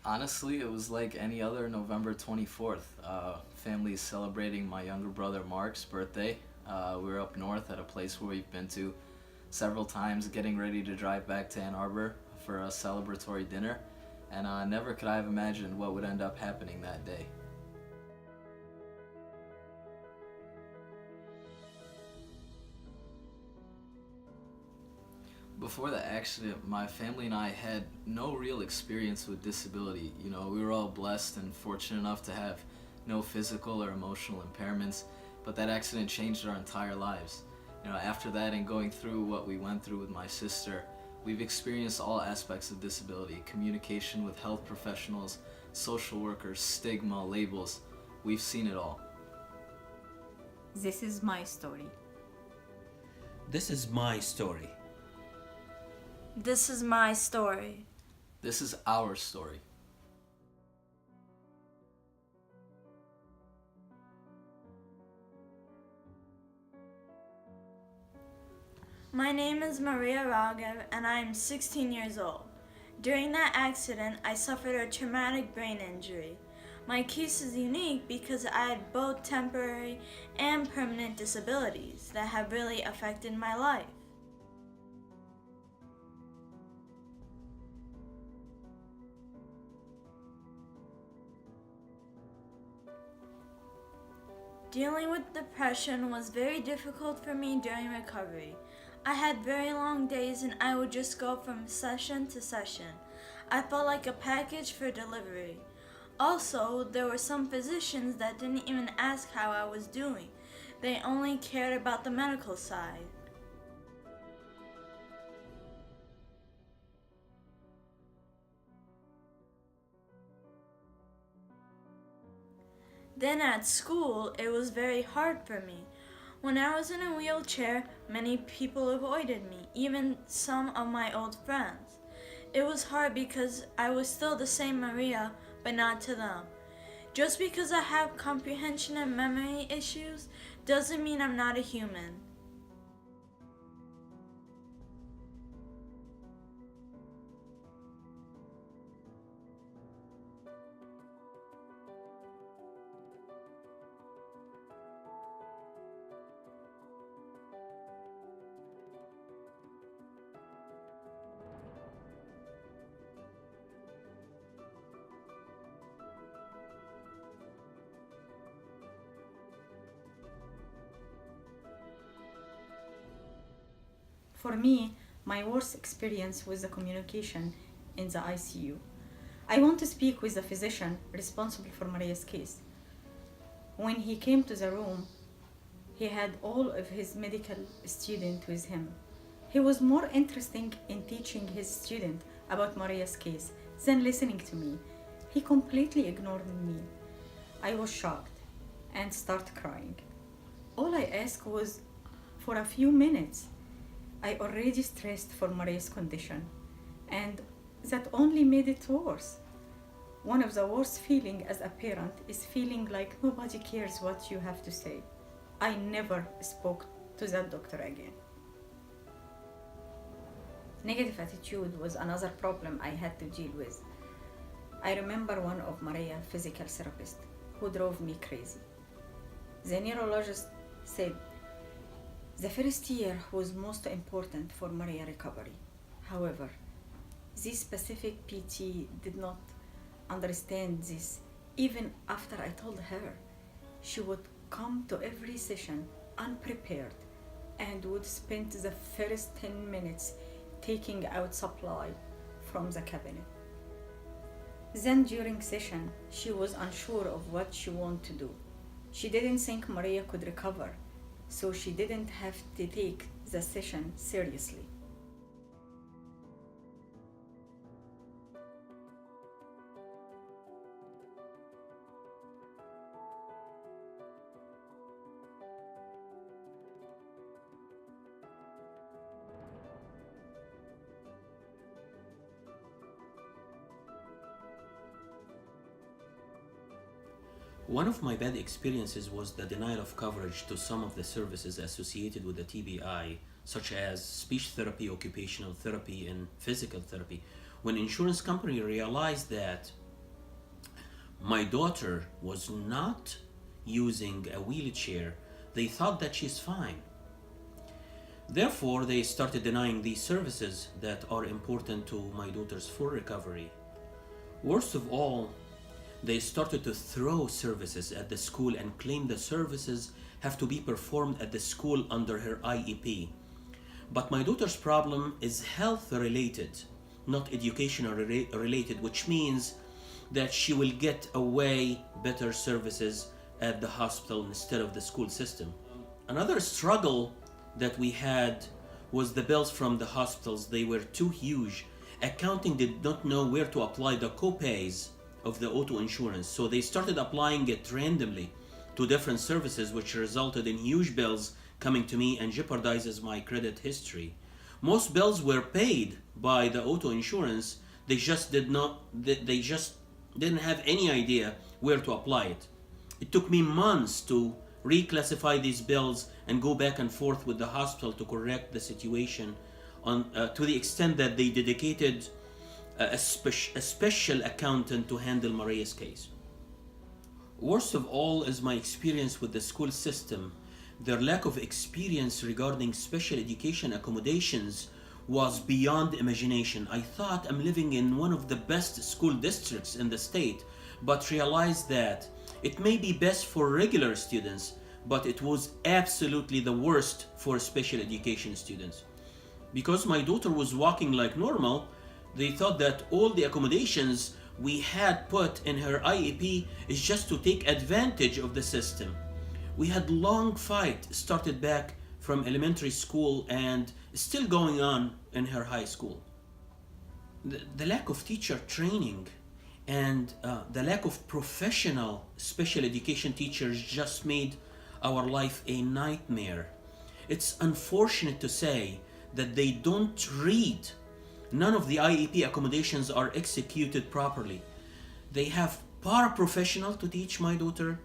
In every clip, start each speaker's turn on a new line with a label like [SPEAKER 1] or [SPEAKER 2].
[SPEAKER 1] Honestly, it was like any other November 24th. Family is celebrating my younger brother Mark's birthday. We were up north at a place where we've been to several times, getting ready to drive back to Ann Arbor for a celebratory dinner. And never could I have imagined what would end up happening that day. Before the accident, my family and I had no real experience with disability. You know, we were all blessed and fortunate enough to have no physical or emotional impairments, but that accident changed our entire lives. You know, after that and going through what we went through with my sister, we've experienced all aspects of disability, communication with health professionals, social workers, stigma, labels. We've seen it all.
[SPEAKER 2] This is my story.
[SPEAKER 3] This is my story.
[SPEAKER 4] This is my story.
[SPEAKER 1] This is our story.
[SPEAKER 4] My name is Maria Raghav and I am 16 years old. During that accident, I suffered a traumatic brain injury. My case is unique because I had both temporary and permanent disabilities that have really affected my life. Dealing with depression was very difficult for me during recovery. I had very long days and I would just go from session to session. I felt like a package for delivery. Also, there were some physicians that didn't even ask how I was doing. They only cared about the medical side. Then at school, it was very hard for me. When I was in a wheelchair, many people avoided me, even some of my old friends. It was hard because I was still the same Maria, but not to them. Just because I have comprehension and memory issues doesn't mean I'm not a human.
[SPEAKER 2] For me, my worst experience was the communication in the ICU. I want to speak with the physician responsible for Maria's case. When he came to the room, he had all of his medical students with him. He was more interested in teaching his student about Maria's case than listening to me. He completely ignored me. I was shocked and started crying. All I asked was for a few minutes. I already stressed for Maria's condition, and that only made it worse. One of the worst feelings as a parent is feeling like nobody cares what you have to say. I never spoke to that doctor again. Negative attitude was another problem I had to deal with. I remember one of Maria's physical therapists who drove me crazy. The neurologist said, the first year was most important for Maria's recovery. However, this specific PT did not understand this. Even after I told her, she would come to every session unprepared and would spend the first 10 minutes taking out supply from the cabinet. Then during session, she was unsure of what she wanted to do. She didn't think Maria could recover, so she didn't have to take the session seriously.
[SPEAKER 3] One of my bad experiences was the denial of coverage to some of the services associated with the TBI, such as speech therapy, occupational therapy, and physical therapy. When insurance company realized that my daughter was not using a wheelchair, they thought that she's fine. Therefore, they started denying these services that are important to my daughter's full recovery. Worst of all, they started to throw services at the school and claim the services have to be performed at the school under her IEP. But my daughter's problem is health related, not educational related, which means that she will get away better services at the hospital instead of the school system. Another struggle that we had was the bills from the hospitals. They were too huge. Accounting did not know where to apply the co-pays of the auto insurance, so they started applying it randomly to different services, which resulted in huge bills coming to me and jeopardizes my credit history. Most bills were paid by the auto insurance. They just didn't have any idea where to apply it. It took me months to reclassify these bills and go back and forth with the hospital to correct the situation, to the extent that they dedicated a special accountant to handle Maria's case. Worst of all is my experience with the school system. Their lack of experience regarding special education accommodations was beyond imagination. I thought I'm living in one of the best school districts in the state, but realized that it may be best for regular students, but it was absolutely the worst for special education students. Because my daughter was walking like normal, they thought that all the accommodations we had put in her IEP is just to take advantage of the system. We had long fight started back from elementary school and still going on in her high school. The lack of teacher training and the lack of professional special education teachers just made our life a nightmare. It's unfortunate to say that they don't read. None of the IEP accommodations are executed properly. They have paraprofessional to teach my daughter,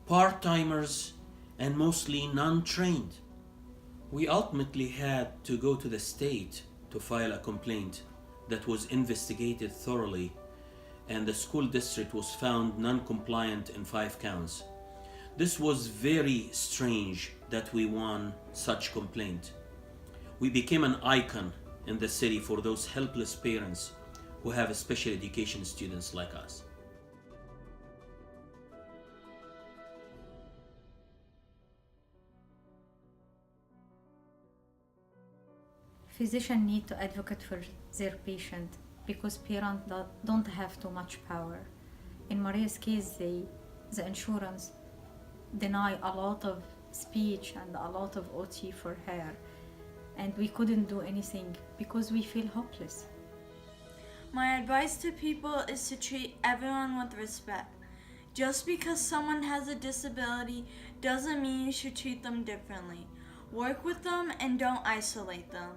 [SPEAKER 3] part-timers, and mostly non-trained. We ultimately had to go to the state to file a complaint that was investigated thoroughly, and the school district was found non-compliant in 5 counts. This was very strange that we won such complaint. We became an icon in the city for those helpless parents who have special education students like us.
[SPEAKER 2] Physicians need to advocate for their patient because parents don't have too much power. In Maria's case, the insurance deny a lot of speech and a lot of OT for her, and we couldn't do anything because we feel hopeless.
[SPEAKER 4] My advice to people is to treat everyone with respect. Just because someone has a disability doesn't mean you should treat them differently. Work with them and don't isolate them.